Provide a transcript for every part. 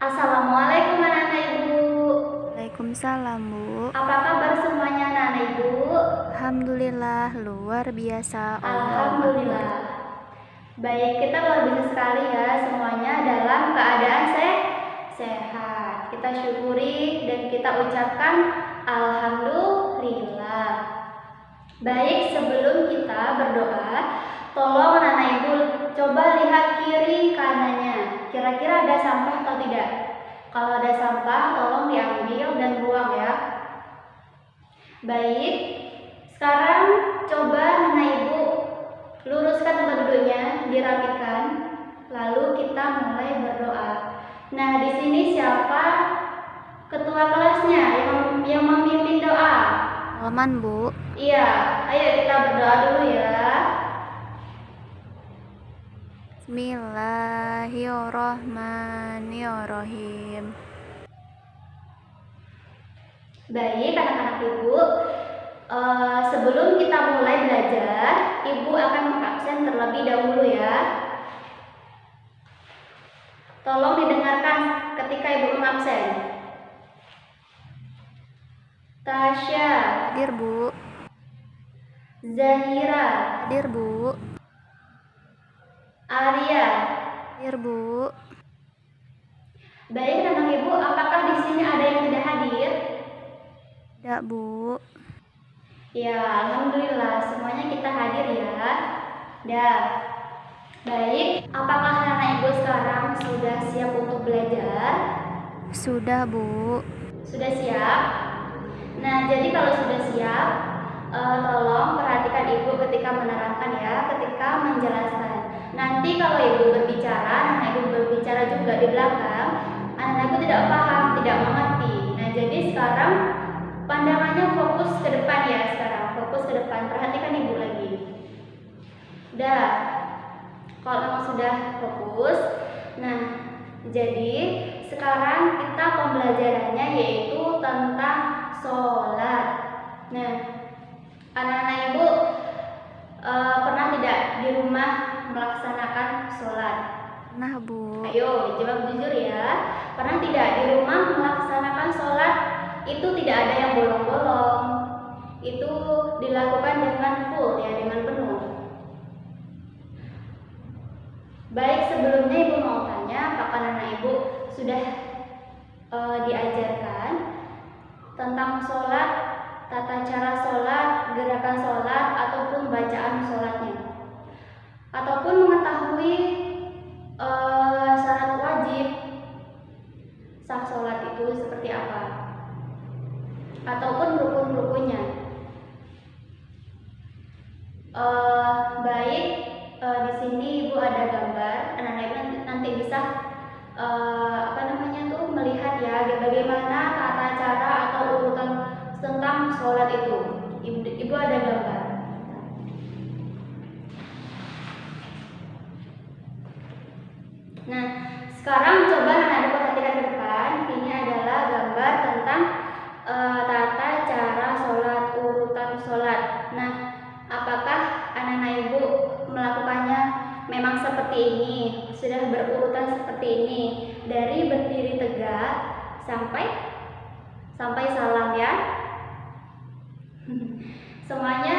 Assalamualaikum anak-anak ibu. Waalaikumsalam, Bu. Apa kabar semuanya anak-anak ibu? Alhamdulillah, luar biasa. Allahu Alhamdulillah. Akbar. Baik, kita luar biasa sekali ya semuanya dalam keadaan sehat. Kita syukuri dan kita ucapkan Alhamdulillah. Baik, sebelum kita berdoa, tolong anak-anak ibu coba lihat kiri kanannya. Kira-kira ada sampah atau tidak? Kalau ada sampah, tolong diambil dan buang ya. Baik, sekarang coba anak ibu luruskan tempat duduknya, dirapikan, lalu kita mulai berdoa. Nah, di sini siapa ketua kelasnya yang memimpin doa? Aman, Bu. Iya, ayo kita berdoa dulu ya. Bismillahirrahmanirrahim. Baik, anak-anak ibu, sebelum kita mulai belajar, ibu akan mengabsen terlebih dahulu ya. Tolong didengarkan ketika ibu mengabsen. Tasya, Hadir, Bu. Zahira, Hadir, Bu. Arya. Hadir, Bu. Baik, anak ibu, apakah di sini ada yang tidak hadir? Tidak, Bu. Ya, alhamdulillah semuanya kita hadir ya. Dah. Baik, apakah anak ibu sekarang sudah siap untuk belajar? Sudah, Bu. Sudah siap? Nah, jadi kalau sudah siap, tolong perhatikan ibu ketika menerangkan ya, ketika menjelaskan. Nanti kalau ibu berbicara, anak ibu berbicara juga di belakang, anak ibu tidak paham, tidak mengerti. Nah, jadi sekarang pandangannya fokus ke depan ya sekarang, fokus ke depan. Perhatikan ibu lagi. Udah. Kalau memang sudah fokus, nah jadi sekarang kita pembelajarannya yaitu tentang sholat. Nah, anak-anak ibu pernah tidak di rumah melaksanakan sholat? Nah, Bu. Ayo jawab jujur ya. Pernah tidak di rumah melaksanakan sholat? Itu tidak ada yang bolong-bolong. Itu dilakukan dengan full ya, dengan penuh. Baik, sebelumnya ibu mau tanya, apakah anak ibu sudah diajarkan tentang sholat, tata cara sholat, gerakan sholat, ataupun bacaan sholatnya, ataupun mengetahui syarat wajib sah sholat itu seperti apa, ataupun rukun-rukunnya. Baik, di sini ibu ada gambar, anak-anak ibu nanti bisa melihat ya bagaimana tata cara atau urutan tentang sholat itu. Ibu ada gambar. Nah, sekarang coba anak-anak perhatikan ke depan. Ini adalah gambar tentang tata cara sholat, urutan sholat. Nah, apakah anak-anak ibu melakukannya memang seperti ini, sudah berurutan seperti ini, dari berdiri tegak sampai salam ya? Semuanya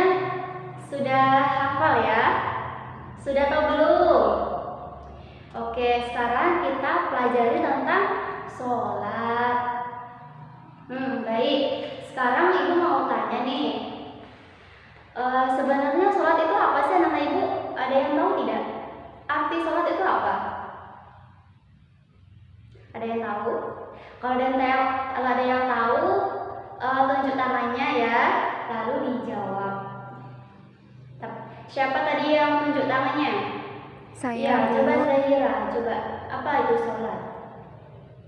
sudah hafal ya? Sudah tahu belum? Oke, sekarang kita pelajari tentang sholat. Baik. Sekarang ibu mau tanya nih. Sebenarnya sholat itu apa sih anak ibu? Ada yang tahu tidak? Arti sholat itu apa? Ada yang tahu? Kalau ada yang tahu, tunjuk tangannya ya, lalu dijawab. Siapa tadi yang tunjuk tangannya? Saya, Ya, Bu. coba Zahira, coba. Apa itu sholat?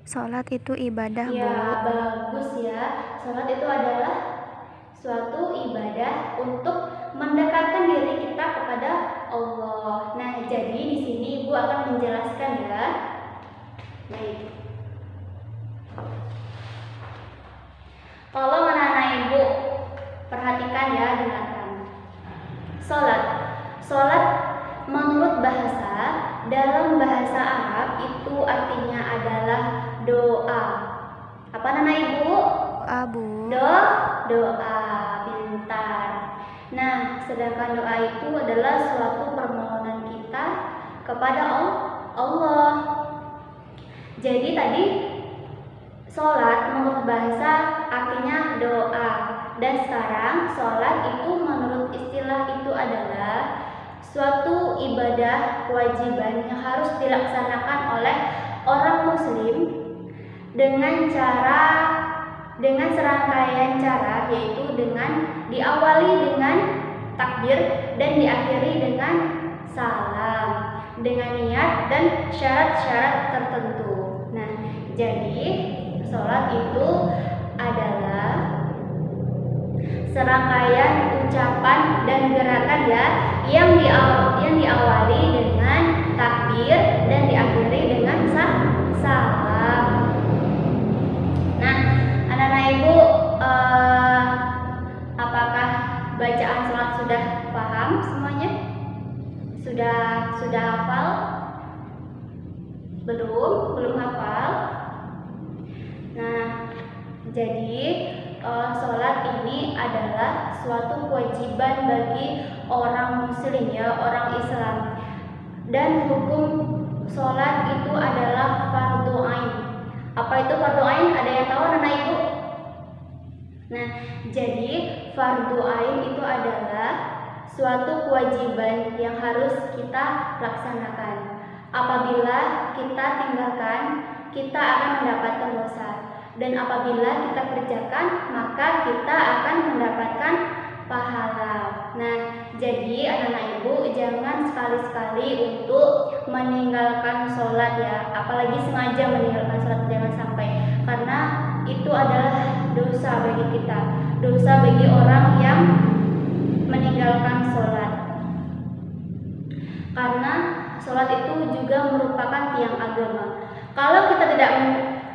Sholat itu ibadah, Ya, Bu. bagus ya. Sholat itu adalah suatu ibadah untuk mendekatkan diri kita kepada Allah. Nah, jadi di sini ibu akan menjelaskan ya. Baik. Tolong anak-anak ibu perhatikan ya, dengarkan. Sholat menurut bahasa, dalam bahasa Arab itu artinya adalah doa Apa nama Ibu? Doa, Bu. Doa, pintar. Nah, sedangkan doa itu adalah suatu permohonan kita kepada Allah. Jadi tadi sholat menurut bahasa artinya doa, dan sekarang sholat itu menurut istilah itu adalah suatu ibadah kewajiban yang harus dilaksanakan oleh orang muslim dengan serangkaian cara, yaitu dengan diawali dengan takbir dan diakhiri dengan salam, dengan niat dan syarat-syarat tertentu. Nah, jadi sholat itu adalah serangkaian ucapan dan gerakan ya yang diawali dengan takbir dan diakhiri dengan salam. Nah, anak-anak Ibu, apakah bacaan sholat sudah paham semuanya? Sudah hafal? Belum hafal? Nah, jadi sholat ini adalah suatu kewajiban bagi orang muslim ya, orang Islam. Dan hukum sholat itu adalah fardu ain. Apa itu fardu ain? Ada yang tahu anak Ibu? Nah, jadi fardu ain itu adalah suatu kewajiban yang harus kita laksanakan. Apabila kita tinggalkan, kita akan mendapatkan dosa. Dan apabila kita kerjakan, maka kita akan mendapatkan pahala. Nah, jadi anak-anak Ibu jangan sekali-sekali untuk meninggalkan sholat ya, apalagi sengaja meninggalkan sholat, jangan sampai, karena itu adalah dosa bagi kita, dosa bagi orang yang meninggalkan sholat. Karena sholat itu juga merupakan tiang agama. Kalau kita tidak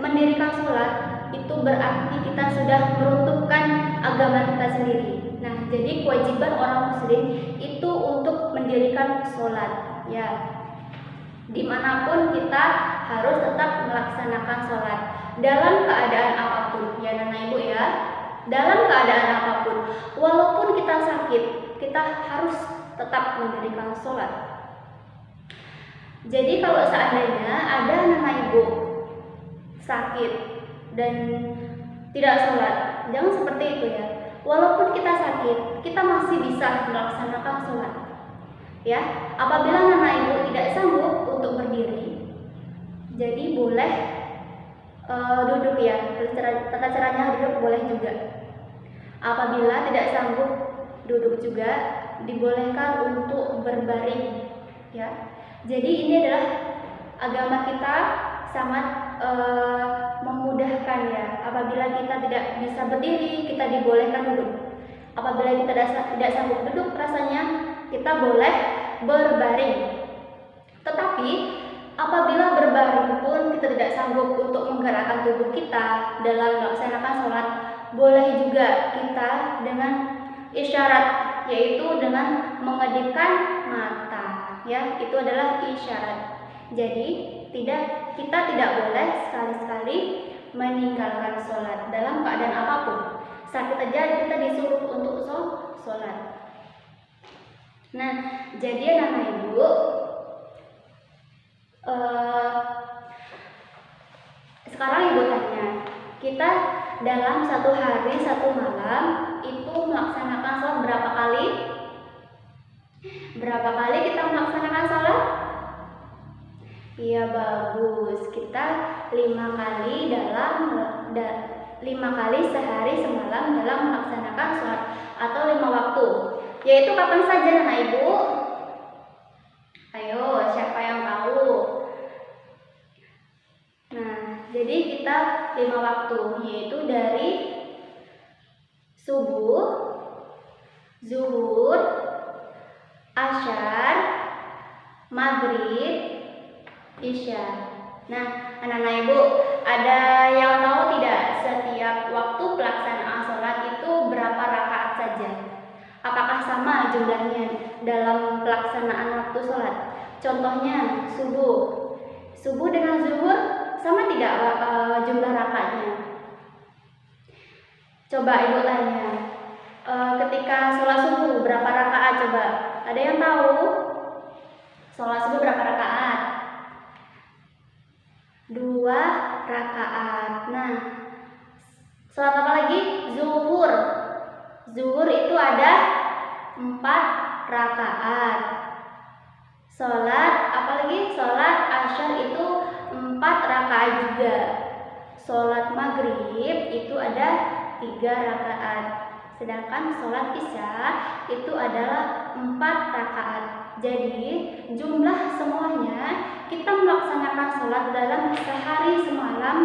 mendirikan sholat, itu berarti kita sudah meruntuhkan agama kita sendiri. Nah, jadi kewajiban orang muslim itu untuk mendirikan sholat ya. Dimanapun kita harus tetap melaksanakan sholat dalam keadaan apapun ya anak Ibu ya. Dalam keadaan apapun, walaupun kita sakit, kita harus tetap mendirikan sholat. Jadi kalau seandainya ada anak Ibu sakit dan tidak sholat, jangan seperti itu ya. Walaupun kita sakit, kita masih bisa melaksanakan sholat ya. Apabila anak Ibu tidak sanggup untuk berdiri, jadi boleh duduk ya. Tata caranya duduk boleh juga. Apabila tidak sanggup duduk juga, dibolehkan untuk berbaring ya. Jadi ini adalah agama kita sangat memudahkan ya. Apabila kita tidak bisa berdiri, kita dibolehkan duduk. Apabila kita tidak sanggup duduk, rasanya kita boleh berbaring. Tetapi apabila berbaring pun kita tidak sanggup untuk menggerakkan tubuh kita dalam melaksanakan sholat, boleh juga kita dengan isyarat, yaitu dengan mengedipkan mata ya. Itu adalah isyarat. Jadi kita tidak boleh sekali-sekali meninggalkan sholat dalam keadaan apapun. Sakit aja kita disuruh untuk sholat. Nah, jadi anak Ibu, sekarang Ibu tanya, kita dalam satu hari satu malam itu melaksanakan sholat berapa kali? Berapa kali kita melaksanakan sholat? Iya, bagus. Kita 5 kali sehari semalam dalam melaksanakan sholat atau 5 waktu. Yaitu kapan saja anak Ibu? Ayo, siapa yang tahu? Nah, jadi kita 5 waktu, yaitu dari subuh, zuhur, asyar, maghrib, isya. Nah, anak-anak Ibu, ada yang tahu tidak setiap waktu pelaksanaan sholat itu berapa rakaat saja? Apakah sama jumlahnya dalam pelaksanaan waktu sholat? Contohnya subuh dengan zuhur sama tidak jumlah rakaatnya? Coba ibu tanya, ketika sholat subuh berapa rakaat coba? Ada yang tahu? Sholat subuh berapa rakaat? 2 rakaat. Nah, sholat apa lagi? Zuhur. Zuhur itu ada 4 rakaat. Sholat apa lagi? Sholat asyar itu 4 rakaat juga. Sholat maghrib itu ada 3 rakaat. Sedangkan sholat isya itu adalah 4 rakaat. Jadi jumlah semuanya kita melaksanakan sholat dalam sehari semalam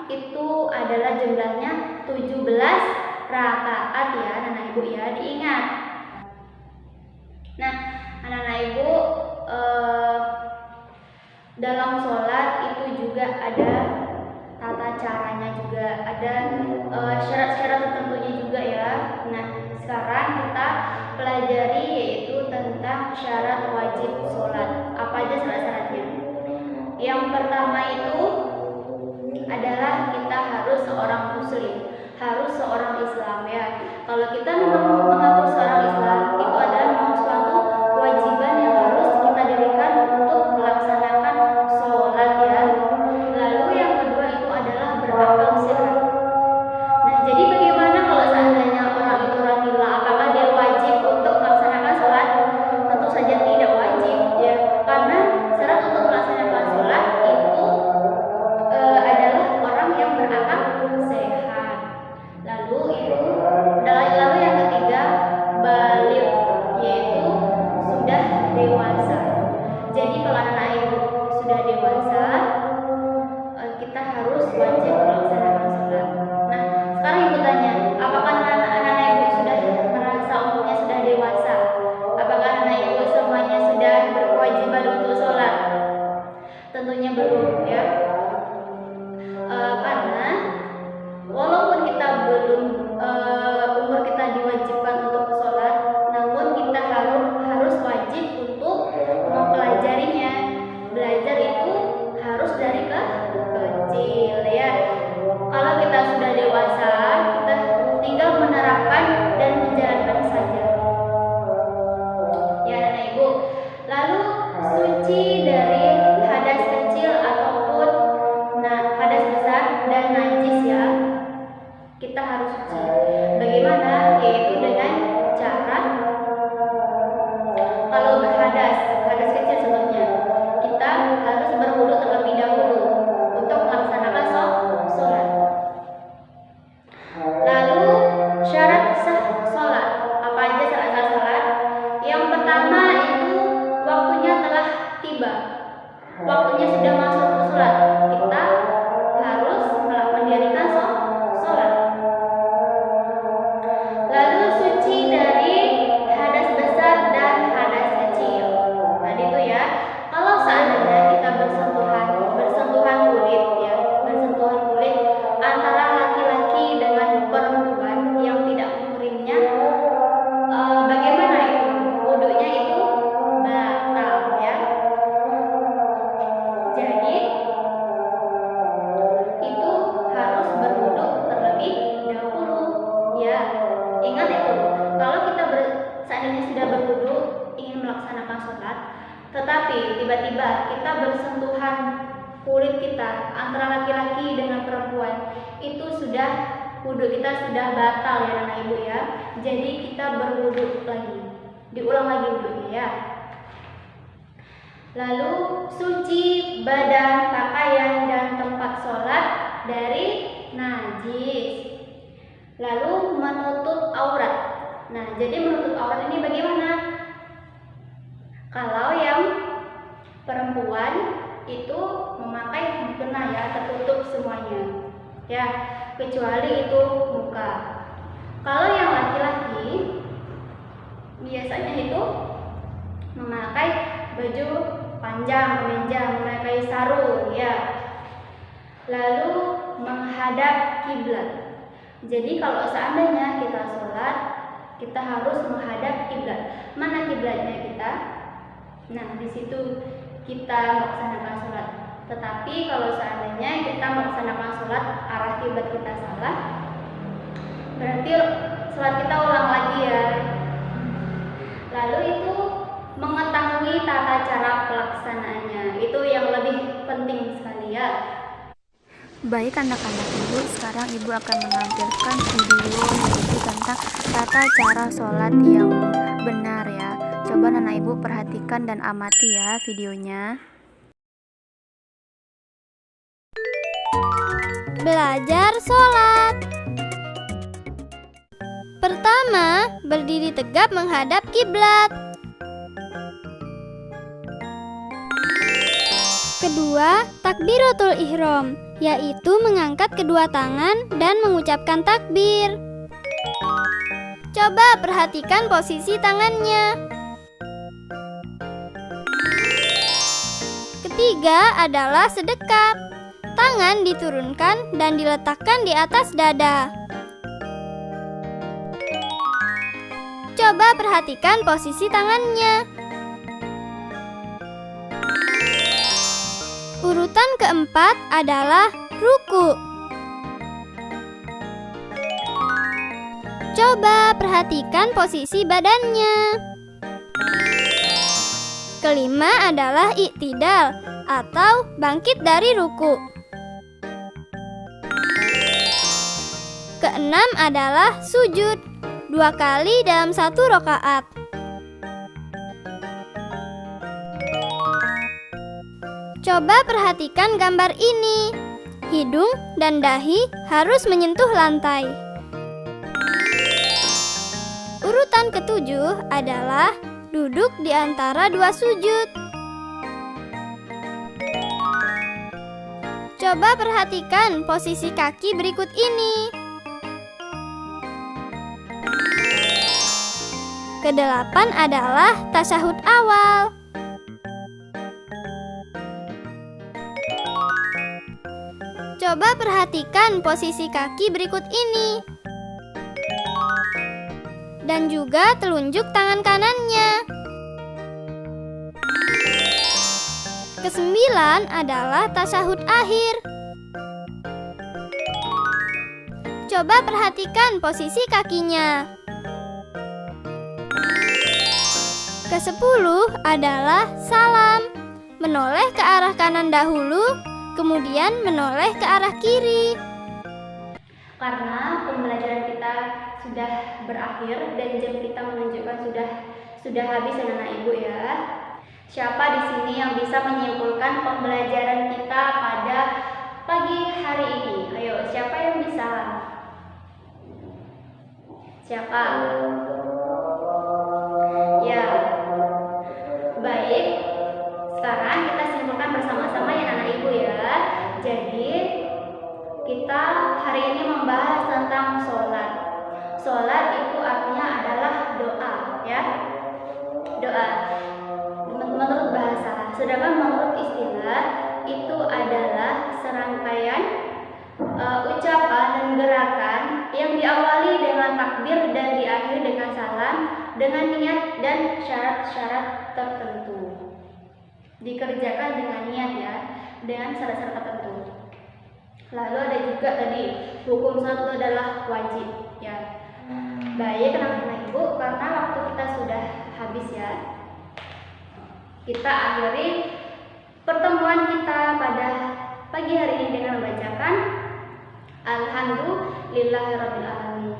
itu adalah jumlahnya 17 rakaat ya anak-anak ibu ya, diingat. Nah anak-anak ibu, dalam sholat itu juga ada tata caranya juga, ada syarat-syarat tertentunya juga ya. Nah sekarang kita pelajari yaitu tentang syarat wajib sholat. Apa aja syarat-syaratnya? Yang pertama itu adalah kita harus seorang muslim, harus seorang Islam ya. Kalau kita mengaku seorang Islam itu adalah suatu kewajiban yang harus kita dirikan untuk melaksanakan sholat ya. Lalu yang kedua itu adalah berakal sehat. Nah jadi bagaimana kalau seandainya orang itu orang gila, apakah dia wajib untuk melaksanakan sholat? Tentu saja tidak wajib ya, karena syarat untuk melaksanakan sholat itu adalah orang yang berakal sehat. Lalu yang ketiga baligh, yaitu sudah dewasa. Jadi kalau anak ibu sudah dewasa, kita harus wajib melaksanakan sholat. Nah sekarang ibu tanya, apakah anak ibu sudah merasa umurnya sudah dewasa? Apakah anak ibu semuanya sudah berkewajiban untuk sholat? Tentunya belum ya. Karena walaupun kita belum umur kita diwajibkan untuk sholat, namun kita harus wajib untuk mempelajarinya. Belajar itu harus dari kecil ya. Kalau kita sudah dewasa, kita tinggal menerapkan dan menjalankan saja ya anak ibu. Lalu suci dari hadas kecil ataupun hadas besar dan najis ya, kita harus suci. Bagaimana? Yaitu dengan cara, kalau berhadas kecil sebetulnya, kita harus berwudu terlebih dahulu untuk melaksanakan sholat. Lalu syarat sah sholat. Apa aja syarat sah sholat? Yang pertama itu waktunya telah tiba, waktunya sudah masuk ke sholat, kita harus mendirikan sholat. Lalu suci dari hadas besar dan hadas kecil. Tadi itu ya, kalau seandainya kita bersentuhan kulit ya, bersentuhan kulit antara laki-laki dengan perempuan yang tidak muhrimnya, bagaimana itu? Wudunya itu batal ya. Jadi itu harus berwudu terlebih dahulu ya. Ingat itu, kalau kita seandainya sudah berwudu ingin melaksanakan sholat, tetapi tiba-tiba kita bersentuhan kulit kita antara laki-laki dengan perempuan, itu sudah wudu kita sudah batal ya anak ibu ya. Jadi kita berwudu lagi, diulang lagi wudunya ya. Lalu suci badan, pakaian dan tempat sholat dari najis. Lalu menutup aurat. Nah jadi menutup aurat ini bagaimana? Kalau yang perempuan itu memakai mukena ya, tertutup semuanya ya, kecuali itu muka. Kalau yang laki-laki biasanya itu memakai baju panjang, kemeja, memakai sarung ya. Lalu menghadap kiblat. Jadi kalau seandainya kita sholat, kita harus menghadap kiblat. Mana kiblatnya kita? Nah di situ kita melaksanakan sholat. Tetapi kalau seandainya kita melaksanakan sholat arah kiblat kita salah, Berarti sholat kita ulang lagi ya. Lalu itu mengetahui tata cara pelaksanaannya, itu yang lebih penting sekali ya. Baik anak-anak ibu, sekarang ibu akan menampilkan video yaitu tentang tata cara sholat yang benar ya. Coba anak ibu perhatikan dan amati ya videonya. Belajar sholat. Pertama, berdiri tegap menghadap kiblat. Kedua, takbiratul ihram, yaitu mengangkat kedua tangan dan mengucapkan takbir. Coba perhatikan posisi tangannya. Ketiga adalah sedekap. Tangan diturunkan dan diletakkan di atas dada. Coba perhatikan posisi tangannya. Urutan keempat adalah ruku. Coba perhatikan posisi badannya. Kelima adalah iktidal atau bangkit dari ruku. Keenam adalah sujud, 2 kali dalam 1 rakaat. Coba perhatikan gambar ini. Hidung dan dahi harus menyentuh lantai. Urutan ketujuh adalah duduk di antara 2 sujud. Coba perhatikan posisi kaki berikut ini. Kedelapan adalah tasyahud awal. Coba perhatikan posisi kaki berikut ini. Dan juga telunjuk tangan kanannya. Kesembilan adalah tasyahud akhir. Coba perhatikan posisi kakinya. Kesepuluh adalah salam, menoleh ke arah kanan dahulu, kemudian menoleh ke arah kiri. Karena pembelajaran kita sudah berakhir dan jam kita menunjukkan sudah habis anak-anak ibu ya. Siapa di sini yang bisa menyimpulkan pembelajaran kita pada pagi hari ini? Ayo, siapa yang bisa? Siapa? Ya. Baik. Sekarang kita simpulkan bersama-sama ya anak ibu ya. Jadi kita hari ini membahas tentang sholat. Sholat itu artinya adalah doa ya. Doa menurut bahasa, sedangkan menurut istilah itu adalah serangkaian ucapan dan gerakan yang diawali dengan takbir dan diakhiri dengan salam dengan niat dan syarat-syarat tertentu. Dikerjakan dengan niat ya, dengan syarat-syarat tertentu. Lalu ada juga tadi hukum sholat itu adalah wajib ya. Baik anak-anak ibu, karena waktu kita sudah habis ya, kita akhiri pertemuan kita pada pagi hari ini dengan membacakan Alhamdulillahirabbil alamin.